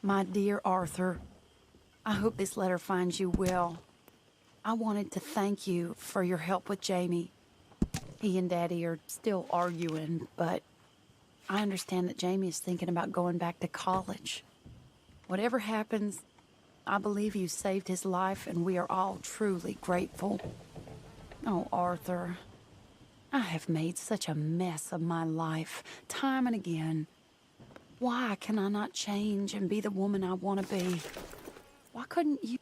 My dear Arthur, I hope this letter finds you well. I wanted to thank you for your help with Jamie. He and Daddy are still arguing, but I understand that Jamie is thinking about going back to college. Whatever happens, I believe you saved his life, and we are all truly grateful. Oh, Arthur, I have made such a mess of my life, time and again. Why can I not change and be the woman I want to be? Why couldn't you?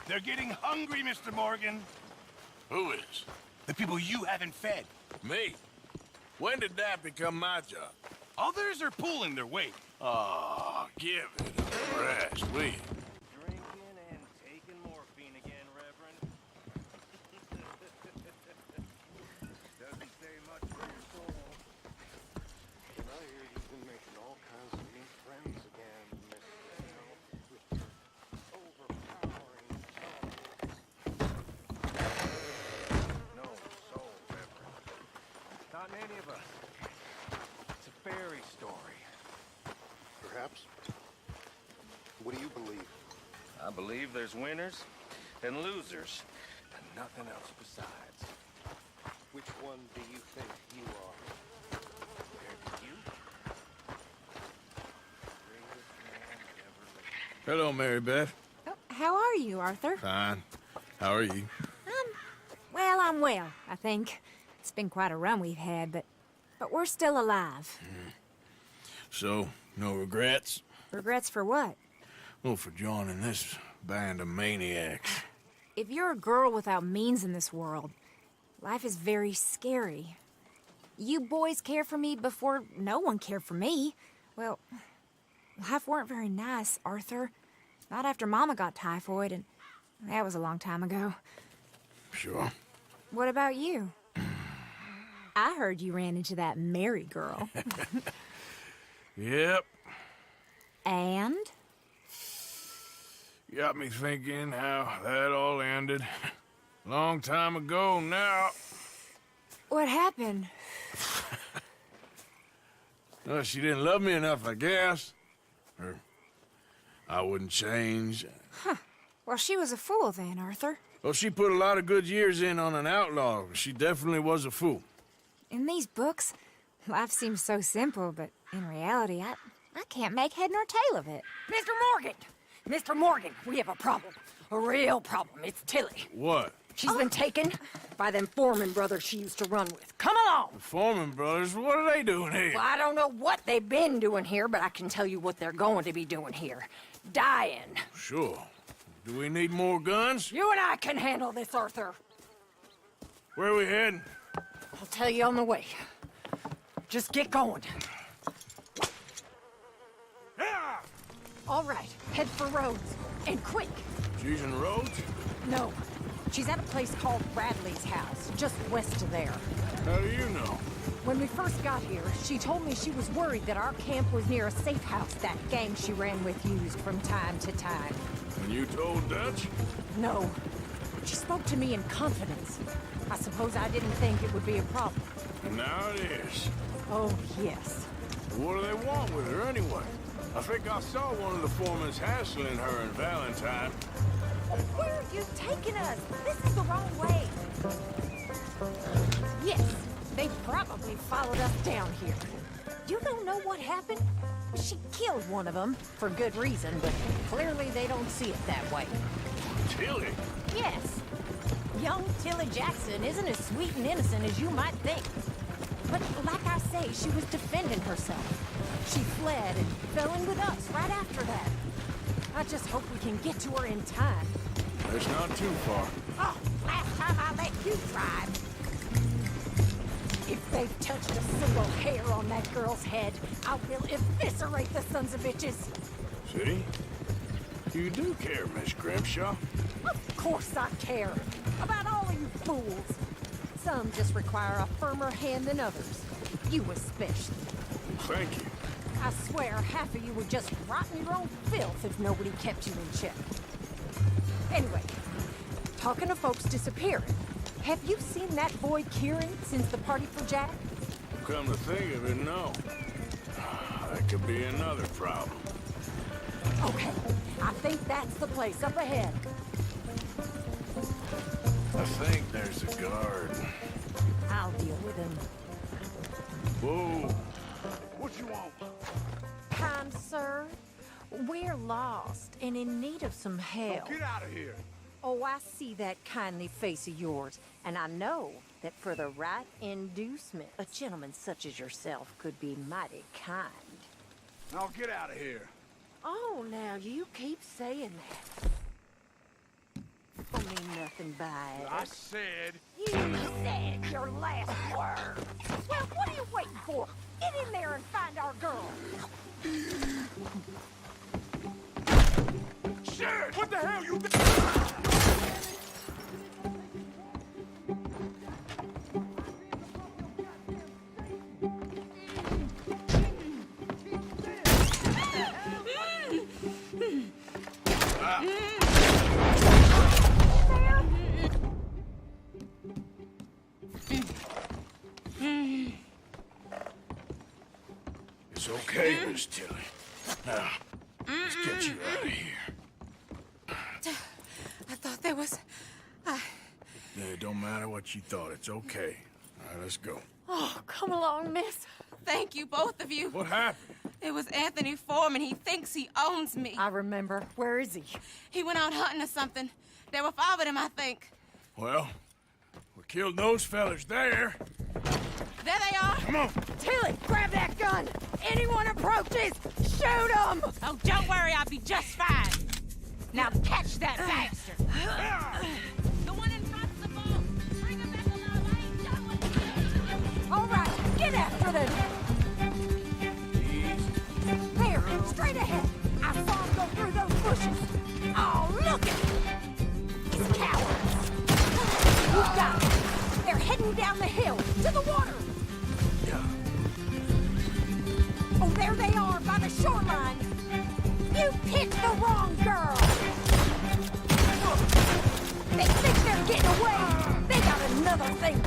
They're getting hungry, Mr. Morgan. Who is? The people you haven't fed. Me? When did that become my job? Others are pulling their weight. Oh, give it a rest, will you? Drinking and taking morphine again, Reverend. Doesn't say much for your soul. And I hear you've been making all kinds of new friends again, Mr. Hill, with your overpowering songs. No soul, Reverend. Not in any of us. It's a fairy story. Perhaps. What do you believe? I believe there's winners and losers, and nothing else besides. Which one do you think you are? Compared to you, greatest man that ever lived. Hello, Mary Beth. Oh, how are you, Arthur? Fine. How are you? Well, I'm well, I think. It's been quite a run we've had, but we're still alive. So, no regrets? Regrets for what? Well, for joining this band of maniacs. If you're a girl without means in this world, life is very scary. You boys cared for me before no one cared for me. Well, life weren't very nice, Arthur. Not after Mama got typhoid, and that was a long time ago. Sure. What about you? I heard you ran into that Mary girl. Yep. And? Got me thinking how that all ended. Long time ago now. What happened? Well, she didn't love me enough, I guess. Or I wouldn't change. Well, she was a fool then, Arthur. Well, she put a lot of good years in on an outlaw. She definitely was a fool. In these books, life seems so simple, but in reality, I can't make head nor tail of it. Mr. Morgan! Mr. Morgan, we have a problem. A real problem. It's Tilly. What? She's been taken by them Foreman brothers she used to run with. Come along! The Foreman brothers, what are they doing here? Well, I don't know what they've been doing here, but I can tell you what they're going to be doing here. Dying. Sure. Do we need more guns? You and I can handle this, Arthur. Where are we heading? I'll tell you on the way. Just get going. Yeah! All right, head for Rhodes. And quick. She's in Rhodes? No, she's at a place called Bradley's house, just west of there. How do you know? When we first got here, she told me she was worried that our camp was near a safe house that gang she ran with used from time to time. And you told Dutch? No. She spoke to me in confidence. I suppose I didn't think it would be a problem. Now it is. Oh, yes. What do they want with her anyway? I think I saw one of the foremans hassling her and Valentine. Where are you taking us? This is the wrong way. Yes, they probably followed us down here. You don't know what happened? She killed one of them, for good reason, but clearly they don't see it that way. Tilly? Yes. Young Tilly Jackson isn't as sweet and innocent as you might think. But like I say, she was defending herself. She fled and fell in with us right after that. I just hope we can get to her in time. It's not too far. Oh, last time I let you drive. If they've touched a single hair on that girl's head, I will eviscerate the sons of bitches. See? You do care, Miss Grimshaw. Of course I care. About all of you fools. Some just require a firmer hand than others. You especially. Thank you. I swear half of you would just rot in your own filth if nobody kept you in check. Anyway, talking of folks disappearing, have you seen that boy Kieran since the party for Jack? Come to think of it, no. That could be another problem. Okay, I think that's the place up ahead. I think there's a guard. I'll deal with him. Whoa. What you want? Kind sir, we're lost and in need of some help. Get out of here. Oh, I see that kindly face of yours, and I know that for the right inducement, a gentleman such as yourself could be mighty kind. Now get out of here. Oh, now you keep saying that. Don't mean nothing by it. I said... You said your last word. Well, what are you waiting for? Get in there and find our girl. Shit! What the hell you... It's okay, Miss Tilly. Now, let's get you out of here. I thought there was... Yeah, it don't matter what you thought. It's okay. All right, let's go. Oh, come along, miss. Thank you, both of you. What happened? It was Anthony Foreman. He thinks he owns me. I remember. Where is he? He went out hunting or something. There were 5 of them, I think. Well, we killed those fellas there. There they are. Come on. Tilly, grab that gun! Anyone approaches, shoot them! Oh, don't worry. I'll be just fine. Now catch that bastard! The one in front's the ball. Bring him back alive. I ain't done with you. All right, get after them! There, straight ahead. I saw him go through those bushes. Oh, look at him! These cowards! We've got them. They're heading down the hill, to the water! Oh, there they are, by the shoreline! You picked the wrong girl! They think they're getting away! They got another thing!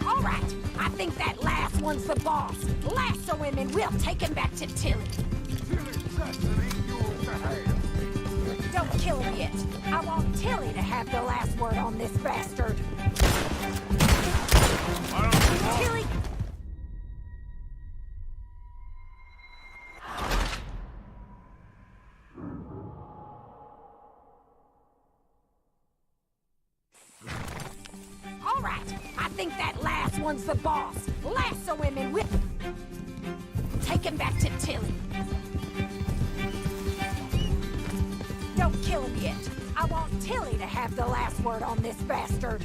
All right, I think that last one's the boss. Lasso him and we'll take him back to Tilly. Don't kill him yet. I want Tilly to have the last word on this bastard. Tilly! All right, I think that last one's the boss. Lasso him and whip. Take him back to Tilly. Don't kill him yet. I want Tilly to have the last word on this bastard.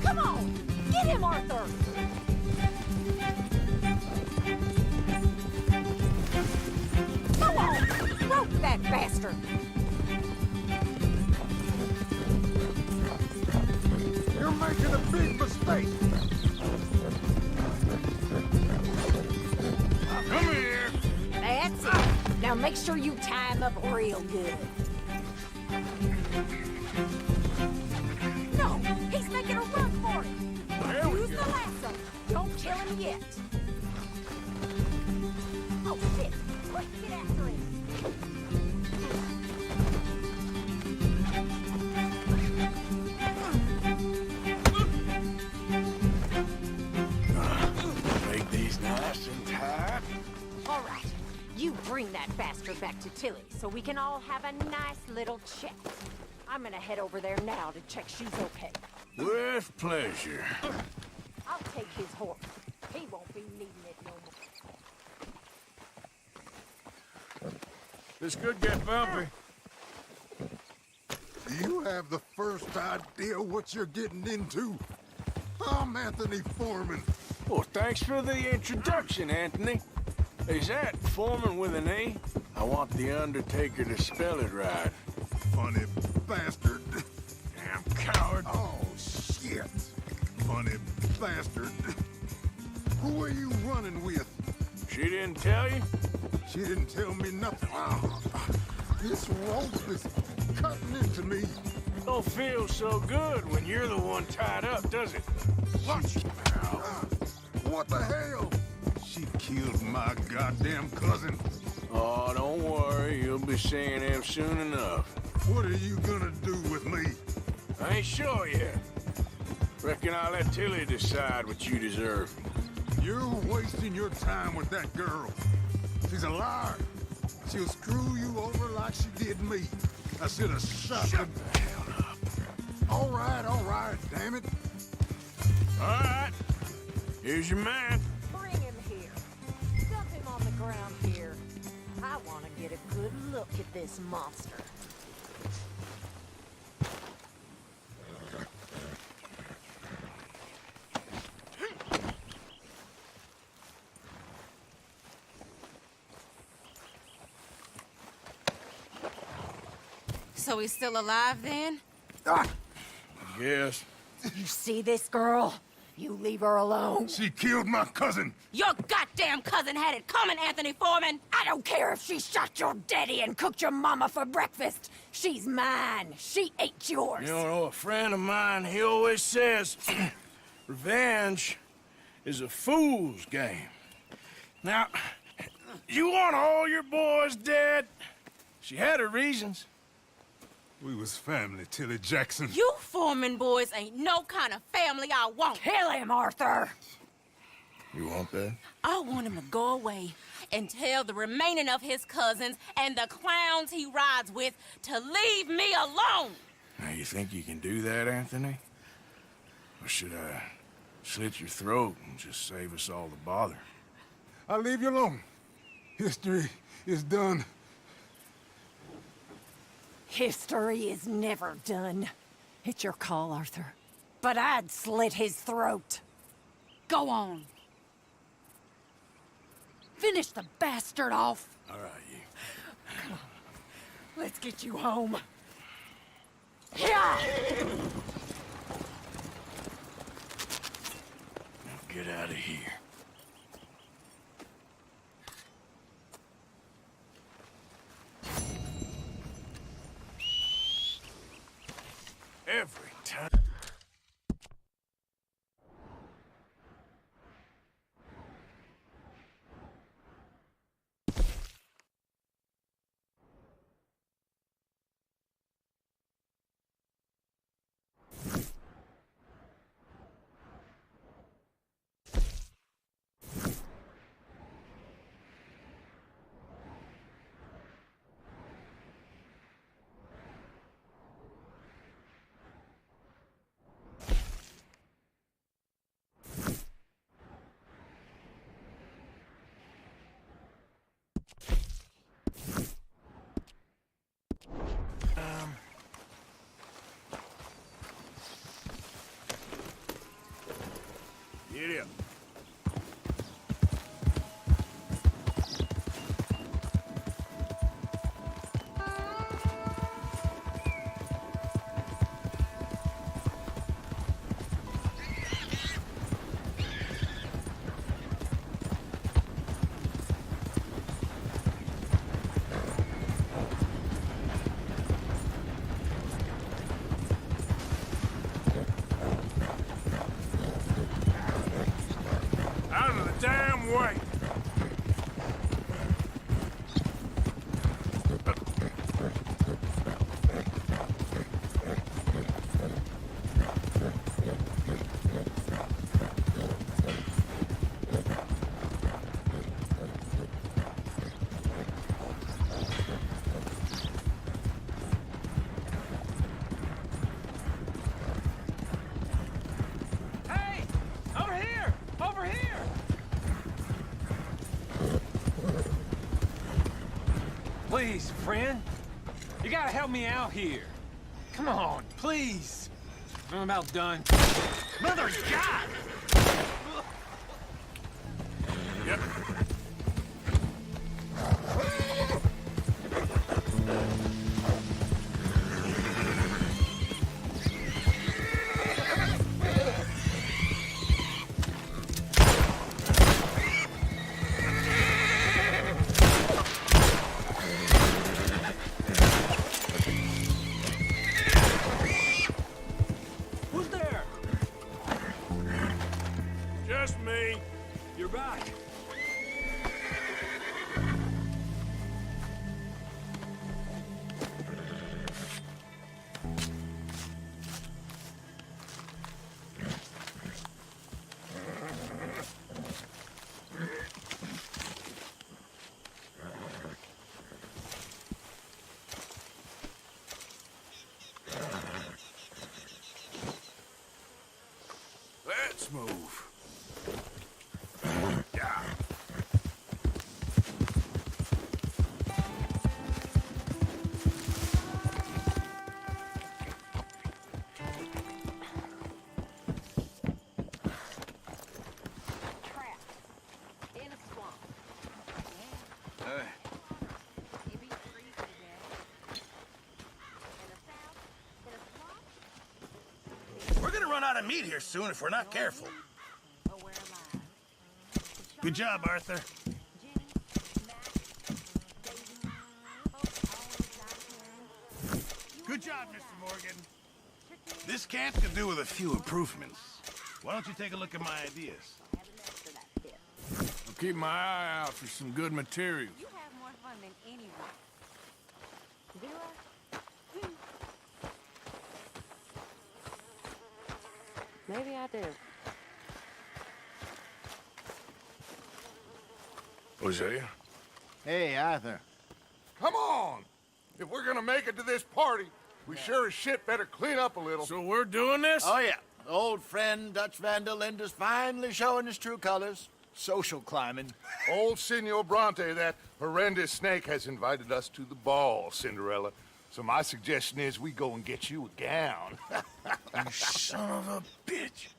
Come on! Get him, Arthur! Come on! Rope that bastard! You're making a big mistake. Come here. That's it. Now make sure you tie him up real good. No! He's making a run for it! Use the lasso! Don't kill him yet! Oh, shit! Quick, get after him! Make these nice and tight. All right, you bring that bastard back to Tilly so we can all have a nice little chat. I'm gonna head over there now to check she's okay. With pleasure. I'll take his horse. He won't be needing it no more. This could get bumpy. Do you have the first idea what you're getting into? I'm Anthony Foreman. Well, thanks for the introduction, Anthony. Is that Foreman with an A? I want the Undertaker to spell it right. Funny bastard. Damn coward. Oh, shit. Funny bastard. Who are you running with? She didn't tell you? She didn't tell me nothing. Oh, this rope is cutting into me. Don't feel so good when you're the one tied up, does it? Watch it. What the hell? She killed my goddamn cousin. Oh, don't worry. You'll be seeing him soon enough. What are you gonna do with me? I ain't sure yet. Reckon I'll let Tilly decide what you deserve. You're wasting your time with that girl. She's a liar. She'll screw you over like she did me. I should have shot Shut the hell up. All right, damn it. All right. Here's your man. Bring him here. Dump him on the ground here. I want to get a good look at this monster. So he's still alive then? Yes. You see this girl? You leave her alone. She killed my cousin. Your goddamn cousin had it coming, Anthony Foreman! I don't care if she shot your daddy and cooked your mama for breakfast. She's mine. She ate yours. You know, a friend of mine, he always says, revenge is a fool's game. Now, you want all your boys dead? She had her reasons. We was family, Tilly Jackson. You Foreman boys ain't no kind of family I want. Kill him, Arthur. You want that? I want him to go away and tell the remaining of his cousins and the clowns he rides with to leave me alone. Now, you think you can do that, Anthony? Or should I slit your throat and just save us all the bother? I'll leave you alone. History is done. History is never done. It's your call, Arthur. But I'd slit his throat. Go on. Finish the bastard off. All right, you. Let's get you home. Yeah! Now get out of here. Every time. Get up. Out of the damn way! Hey! Over here! Please, friend. You gotta help me out here. Come on, please. I'm about done. Mother of God! Yep. Who's there? Just me. You're back. Let's move. Yeah. Trapped. In a swamp. Hey. You be free for the day. In the south, in a swamp. We're gonna run out of meat here soon if we're not careful. But we're alive. Good job, Arthur. Jenny, Max, Daisy, folks always out here. Good job, Mr. Morgan. This camp could do with a few improvements. Why don't you take a look at my ideas? I'll keep my eye out for some good materials. You have more fun than anyone. Do I? Maybe I do. Hosea? Hey, Arthur. Come on! If we're gonna make it to this party, we sure as shit better clean up a little. So we're doing this? Oh, yeah. Old friend Dutch Van der Linde is finally showing his true colors. Social climbing. Old Senor Bronte, that horrendous snake, has invited us to the ball, Cinderella. So my suggestion is we go and get you a gown. You son of a bitch.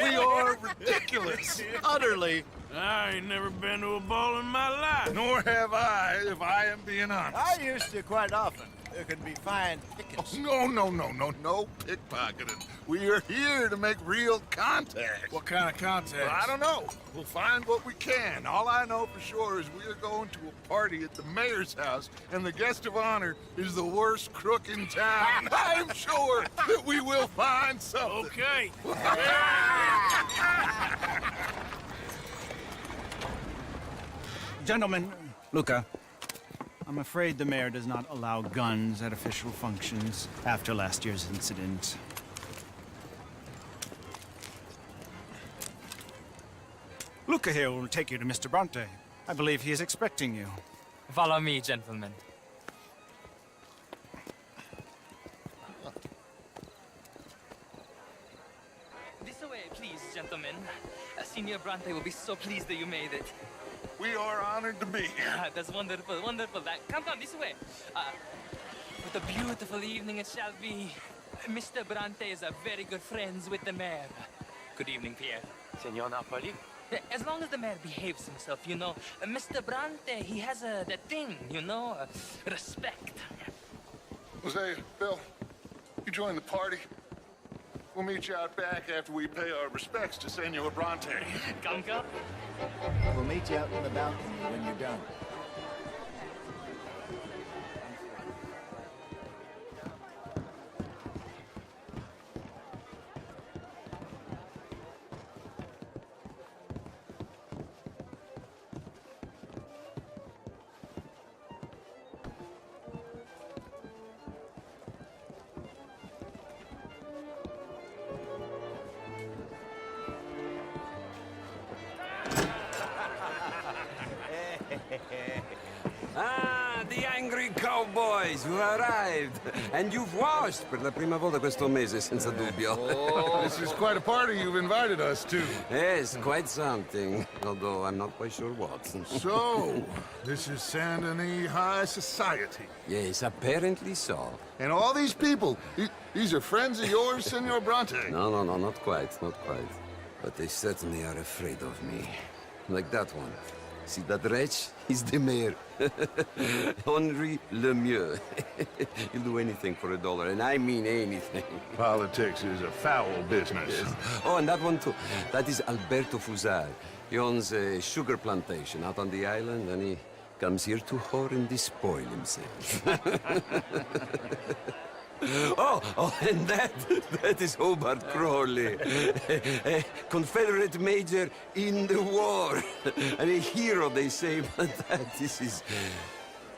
We are ridiculous. Utterly. I ain't never been to a ball in my life. Nor have I, if I am being honest. I used to quite often. There can be fine pickings. No pickpocketing. We are here to make real contact. What kind of contact? Well, I don't know. We'll find what we can. All I know for sure is we are going to a party at the mayor's house, and the guest of honor is the worst crook in town. I'm sure that we will find something. Okay. Gentlemen, Luca, I'm afraid the mayor does not allow guns at official functions after last year's incident. Luca here will take you to Mr. Bronte. I believe he is expecting you. Follow me, gentlemen. This way, please, gentlemen. Senior Bronte will be so pleased that you made it. We are honored to be here. That's wonderful, wonderful. Come this way. What a beautiful evening it shall be. Mr. Bronte is a very good friends with the mayor. Good evening, Pierre. Senor Napoli? As long as the mayor behaves himself, you know. Mr. Bronte, he has that thing, you know, respect. Jose, Bill, you join the party. We'll meet you out back after we pay our respects to Senor Bronte. Come. We'll meet you out in the balcony when you're done. Yes, you arrived. And you've washed per la prima volta questo mese, senza dubbio. This is quite a party you've invited us to. Yes, quite something. Although I'm not quite sure what. So, this is Saint Denis High Society. Yes, apparently so. And all these people, these are friends of yours, Senor Bronte? No, not quite, not quite. But they certainly are afraid of me. Like that one. See that wretch? He's the mayor. Henri Lemieux. He'll do anything for $1, and I mean anything. Politics is a foul business. Yes. Oh, and that one too. That is Alberto Fusar. He owns a sugar plantation out on the island, and he comes here to whore and despoil himself. Oh, and that is Hobart Crawley, a Confederate major in the war, and a hero, they say, but that is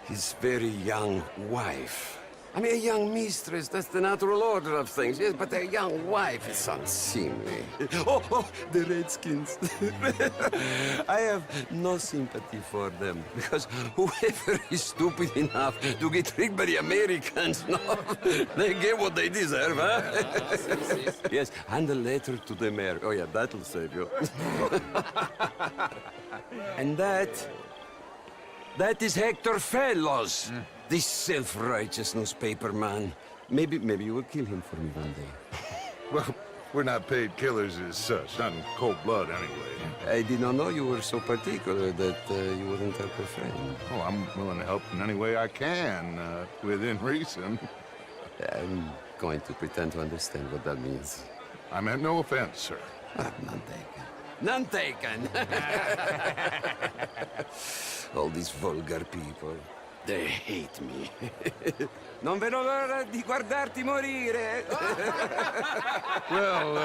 his very young wife. I mean, a young mistress, that's the natural order of things, yes, but a young wife is unseemly. Oh, the Redskins. I have no sympathy for them, because whoever is stupid enough to get tricked by the Americans, no, they get what they deserve, huh? Yes, and a letter to the mayor. Oh, yeah, that'll save you. And that is Hector Fellows. This self-righteous newspaper man. Maybe you will kill him for me one day. Well, we're not paid killers as such, not in cold blood anyway. I did not know you were so particular that you wouldn't help a friend. Oh, I'm willing to help in any way I can, within reason. I'm going to pretend to understand what that means. I meant no offense, sir. None taken. None taken! All these vulgar people. They hate me. Non vedo l'ora di guardarti morire. Well,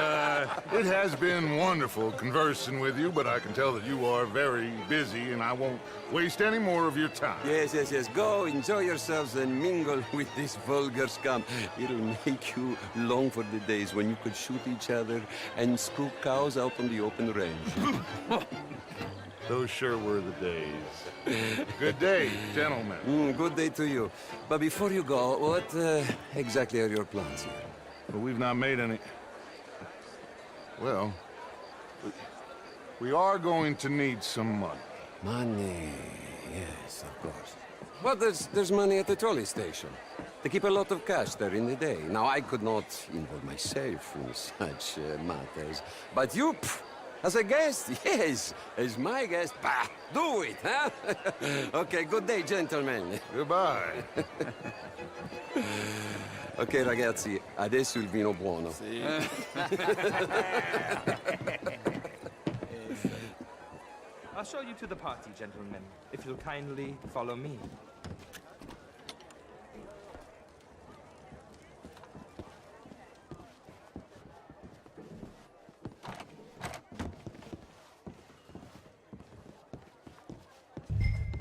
it has been wonderful conversing with you, but I can tell that you are very busy, and I won't waste any more of your time. Yes. Go, enjoy yourselves, and mingle with this vulgar scum. It'll make you long for the days when you could shoot each other and screw cows out on the open range. Those sure were the days. Good day, gentlemen. Good day to you. But before you go, what exactly are your plans here? Well, we've not made any... Well, we are going to need some money. Money, yes, of course. Well, there's money at the trolley station. They keep a lot of cash there in the day. Now, I could not involve myself in such matters. But you... As a guest? Yes. As my guest? Bah, do it, huh? Okay, good day, gentlemen. Goodbye. Ok, ragazzi, adesso il vino buono. Sì. I'll show you to the party, gentlemen, if you'll kindly follow me.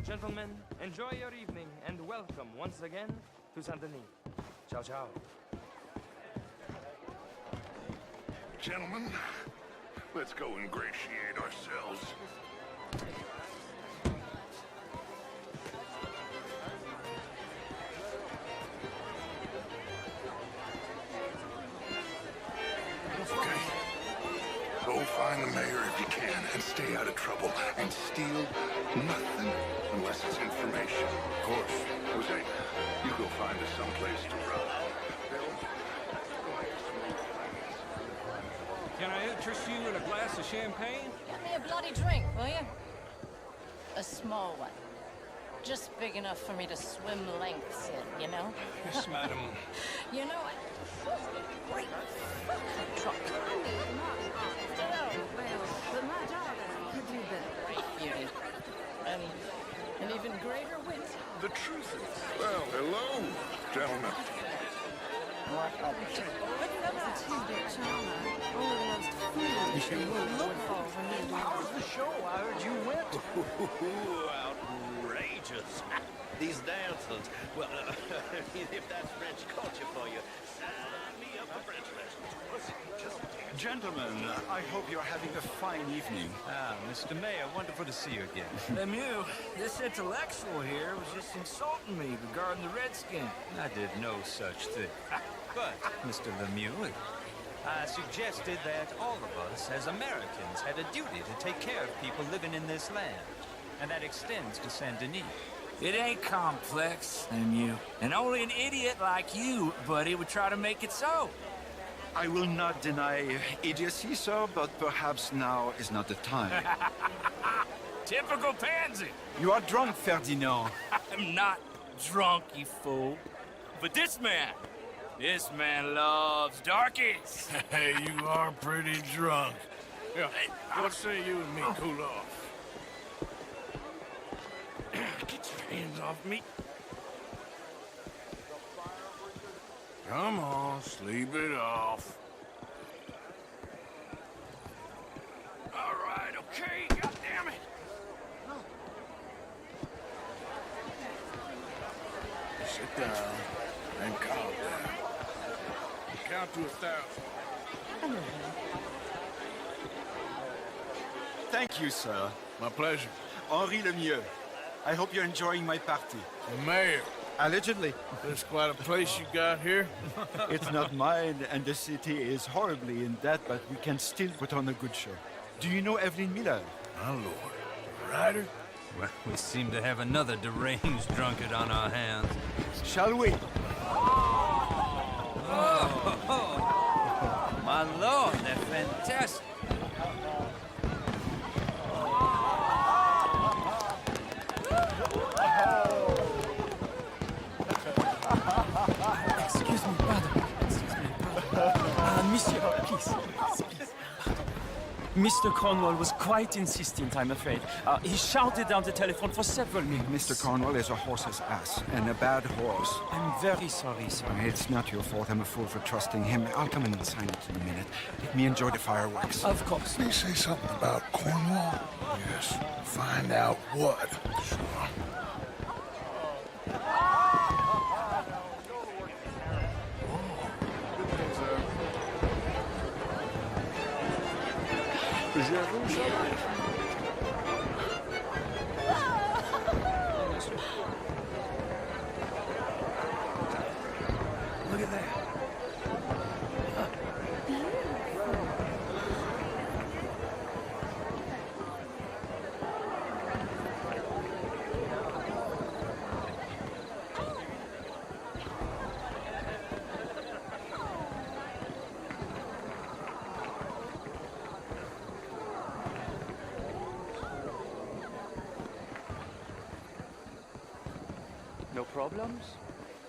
Gentlemen, enjoy your evening and welcome once again to Saint Denis. Ciao, ciao. Gentlemen, let's go ingratiate ourselves. Okay. Go find the mayor if you can and stay out of trouble. And steal nothing unless it's information. Of course. Jose, you go find us someplace to run. Can I interest you in a glass of champagne? Get me a bloody drink, will you? A small one. Just big enough for me to swim lengths in, you know? Yes, madam. You know, great truck. But my daughter could do better. Great beauty. And even greater wit. The truth is... Well, hello, gentlemen. What a Two-bit China. Only the most foolish and would fall for me. How's the show? I heard you went. Outrageous. These dancers. Well, if that's French culture for you, sign me up for French lessons. Just Gentlemen, I hope you're having a fine evening. Ah, Mr. Mayor, wonderful to see you again. Lemieux, this intellectual here was just insulting me regarding the Redskin. I did no such thing. But, Mr. Lemieux, I suggested that all of us, as Americans, had a duty to take care of people living in this land. And that extends to Saint Denis. It ain't complex, Lemieux. And only an idiot like you, buddy, would try to make it so. I will not deny idiocy, sir, but perhaps now is not the time. Typical pansy. You are drunk, Ferdinand. I'm not drunk, you fool. But this man loves darkies. Hey, you are pretty drunk. Yeah, what say you and me cool off? Get your hands off me. Come on, sleep it off. All right, okay, goddammit. Sit down and calm down. Count to 1,000. Thank you, sir. My pleasure. Henri Lemieux. I hope you're enjoying my party. The mayor. Allegedly. That's quite a place you got here. It's not mine, and the city is horribly in debt, but we can still put on a good show. Do you know Evelyn Miller? My lord. Ryder? Well, we seem to have another deranged drunkard on our hands. Shall we? Oh, my lord, they're fantastic. Excuse me, brother. Monsieur, please. Mr. Cornwall was quite insistent, I'm afraid. He shouted down the telephone for several minutes. Mr. Cornwall is a horse's ass, and a bad horse. I'm very sorry, sir. It's not your fault. I'm a fool for trusting him. I'll come in and sign it in a minute. Let me enjoy the fireworks. Of course. Did he say something about Cornwall? Yes. Find out what. Sure. Look at that. No problems?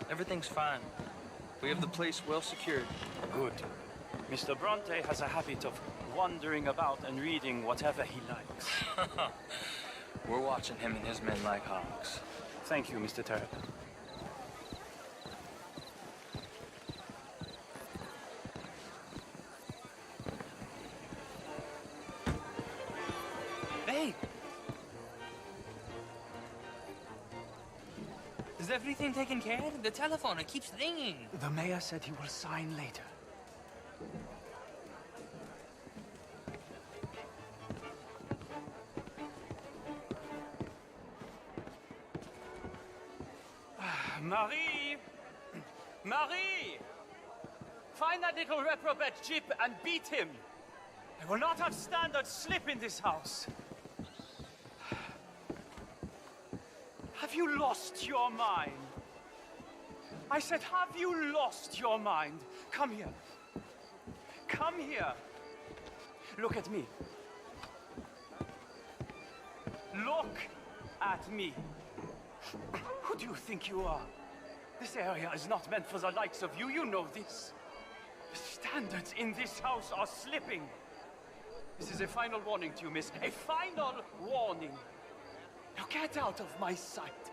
Everything's fine. We have the place well secured. Good. Mr. Bronte has a habit of wandering about and reading whatever he likes. We're watching him and his men like hawks. Thank you, Mr. Terrapin. Hey! Is everything taken care of? The telephone, it keeps ringing. The mayor said he will sign later. Marie! Marie! Find that little reprobate Chip and beat him. I will not have standard slip in this house. Have you lost your mind? I said, have you lost your mind? Come here. Come here. Look at me. Look at me. Who do you think you are? This area is not meant for the likes of you. You know this. The standards in this house are slipping. This is a final warning to you, miss. A final warning. Now get out of my sight.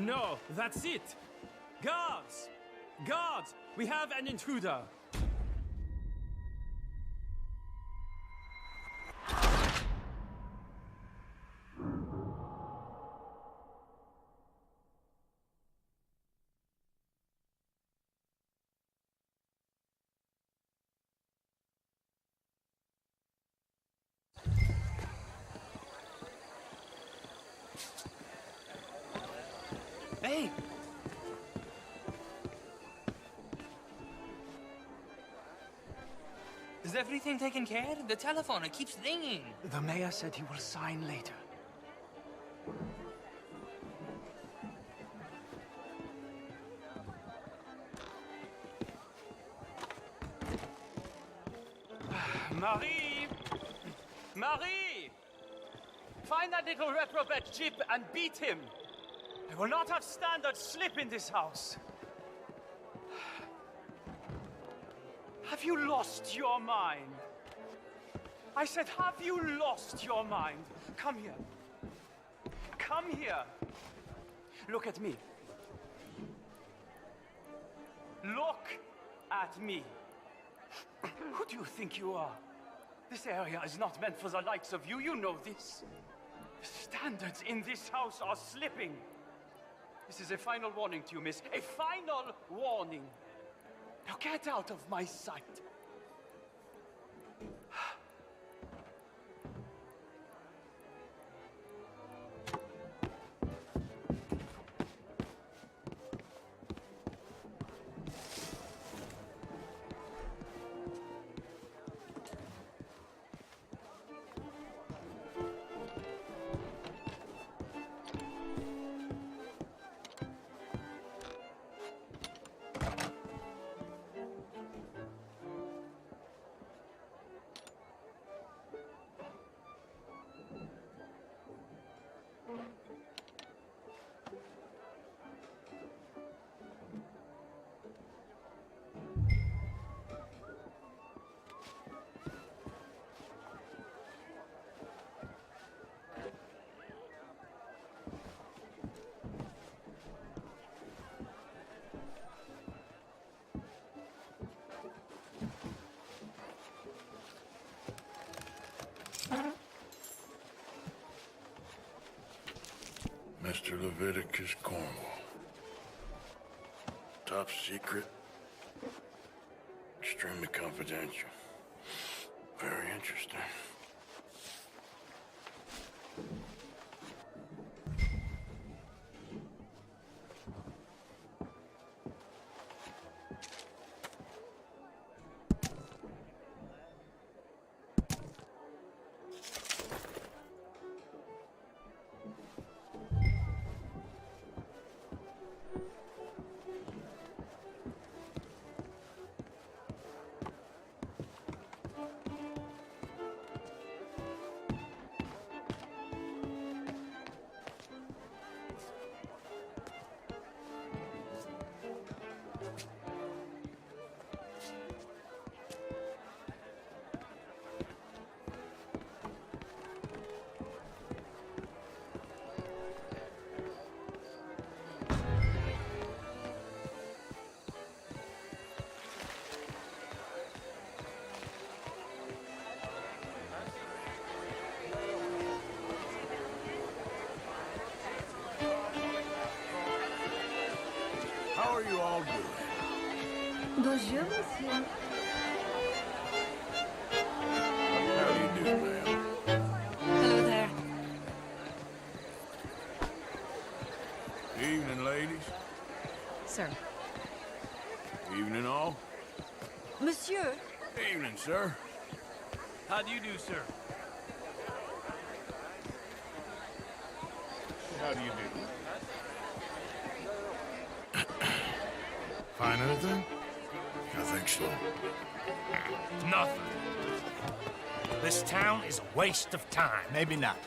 No, that's it. Guards! Guards! We have an intruder. Hey! Is everything taken care of? The telephone, it keeps ringing. The mayor said he will sign later. Marie! Marie! Find that little reprobate Chip and beat him. I will not have standards slip in this house. Have you lost your mind? I said, have you lost your mind? Come here. Come here. Look at me. Look at me. Who do you think you are? This area is not meant for the likes of you. You know this. The standards in this house are slipping. This is a final warning to you, miss. A final warning. Now get out of my sight. Mr. Leviticus Cornwall. Top secret. Extremely confidential. Very interesting. How are you all doing? Bonjour, monsieur. How do you do, ma'am? Hello there. Evening, ladies. Sir. Evening, all. Monsieur. Evening, sir. How do you do, sir? How do you do? Find anything? I think so. Nothing. This town is a waste of time. Maybe not.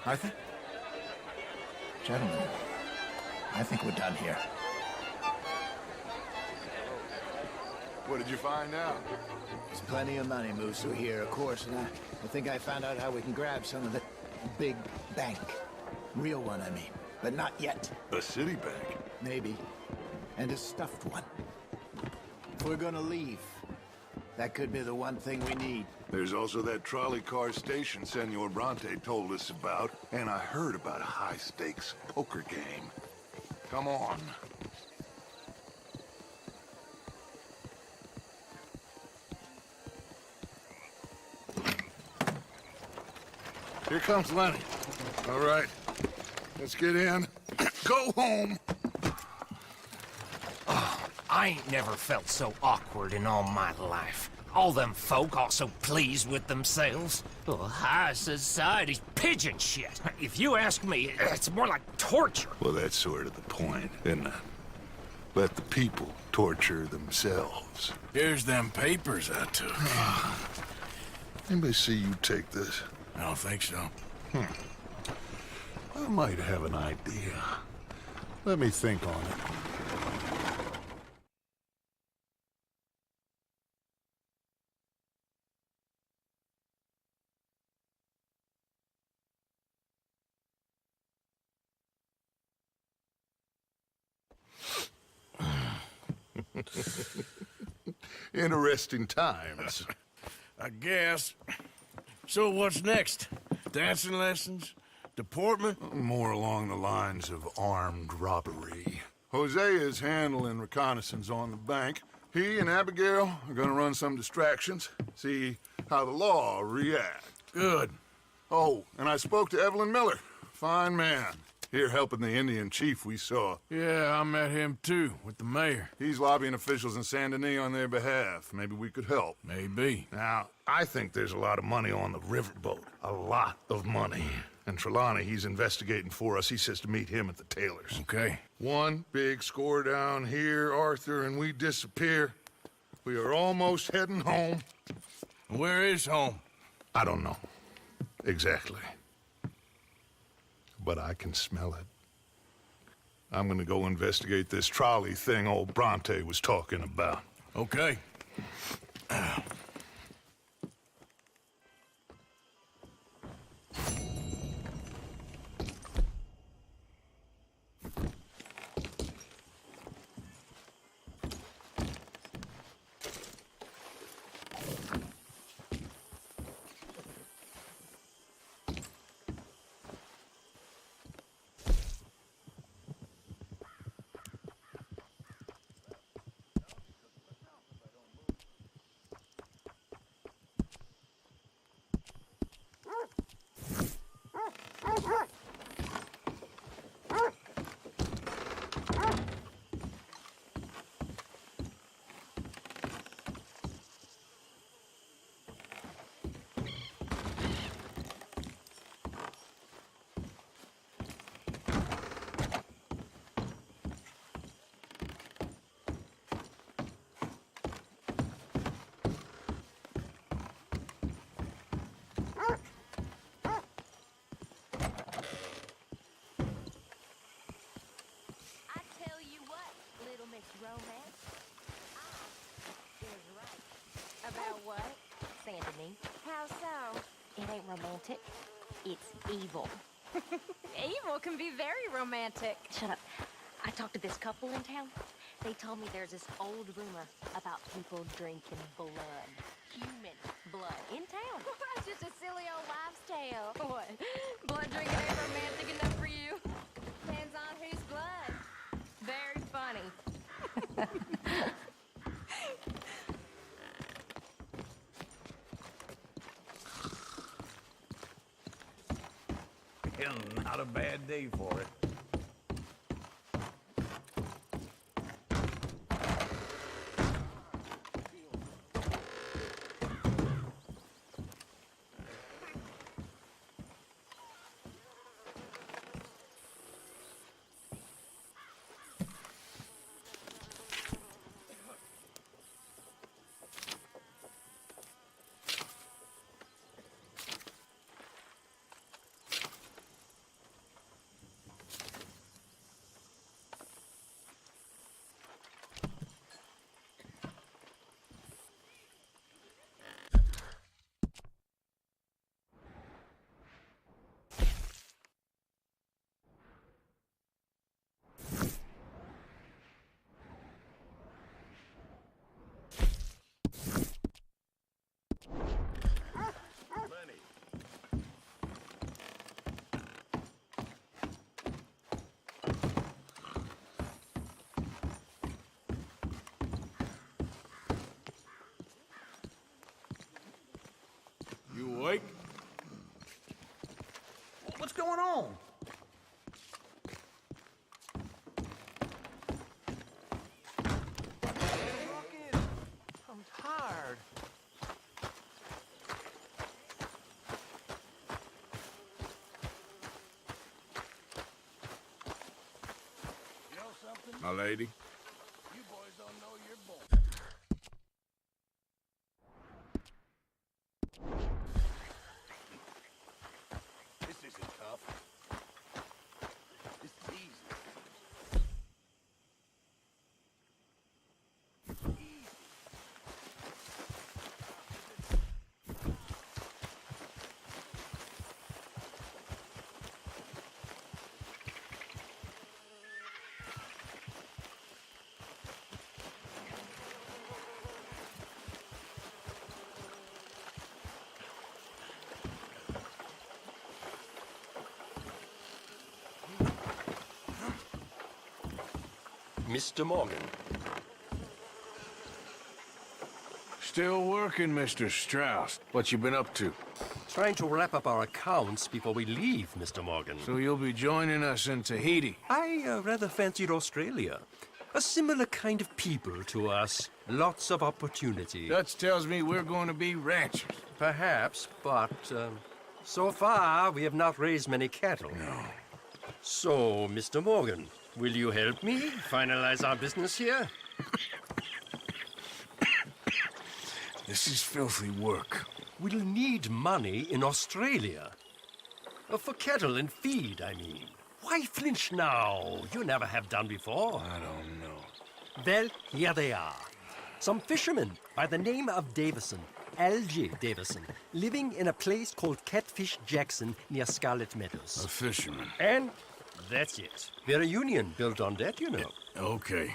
Arthur? Gentlemen, I think we're done here. What did you find out? There's plenty of money moves through here, of course, and I think I found out how we can grab some of the big bank. Real one, I mean. but not yet. A city bank? Maybe. And a stuffed one. If we're gonna leave, that could be the one thing we need. There's also that trolley car station Senor Bronte told us about, and I heard about a high-stakes poker game. Come on. Here comes Lenny. All right, let's get in. Go home. I ain't never felt so awkward in all my life. All them folk all so pleased with themselves. Oh, high society's pigeon shit. If you ask me, it's more like torture. Well, that's sort of the point, isn't it? Let the people torture themselves. Here's them papers I took. Anybody see you take this? I don't think so. I might have an idea. Let me think on it. Interesting times. I guess. So what's next? Dancing lessons? Deportment? More along the lines of armed robbery. Hosea is handling reconnaissance on the bank. He and Abigail are gonna run some distractions, see how the law reacts. Good. Oh, and I spoke to Evelyn Miller. Fine man. Here helping the Indian chief we saw. Yeah, I met him too, with the mayor. He's lobbying officials in Saint Denis on their behalf. Maybe we could help. Maybe. Now, I think there's a lot of money on the riverboat. A lot of money. And Trelawney, he's investigating for us. He says to meet him at the Taylor's. Okay. One big score down here, Arthur, and we disappear. We are almost heading home. Where is home? I don't know. Exactly. But I can smell it. I'm gonna go investigate this trolley thing old Bronte was talking about. Okay. About what? Saint Denis. How so? It ain't romantic. It's evil. Evil can be very romantic. Shut up. I talked to this couple in town. They told me there's this old rumor about people drinking blood. Human blood. In town. It's just a silly old wives' tale. What? Blood drinking ain't romantic enough for you? Depends on whose blood. Very funny. Not a bad day for it. You awake? What's going on? I'm tired. You know something? My lady? You boys don't know your boy. This isn't tough. This is easy. Mr. Morgan. Still working, Mr. Strauss. What you been up to? Trying to wrap up our accounts before we leave, Mr. Morgan. So you'll be joining us in Tahiti? I rather fancied Australia. A similar kind of people to us. Lots of opportunity. Dutch tells me we're going to be ranchers. Perhaps, but so far we have not raised many cattle. No. So, Mr. Morgan, will you help me finalize our business here? This is filthy work. We'll need money in Australia. For cattle and feed, I mean. Why flinch now? You never have done before. I don't know. Well, here they are. Some fishermen by the name of Davison, L.J. Davison, living in a place called Catfish Jackson near Scarlet Meadows. A fisherman. And that's it. We're a union built on that, you know. Okay.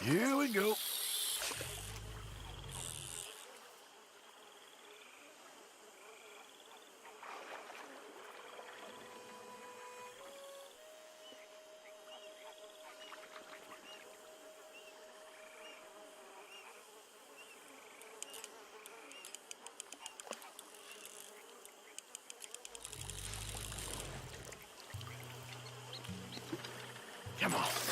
Here we go. Come on.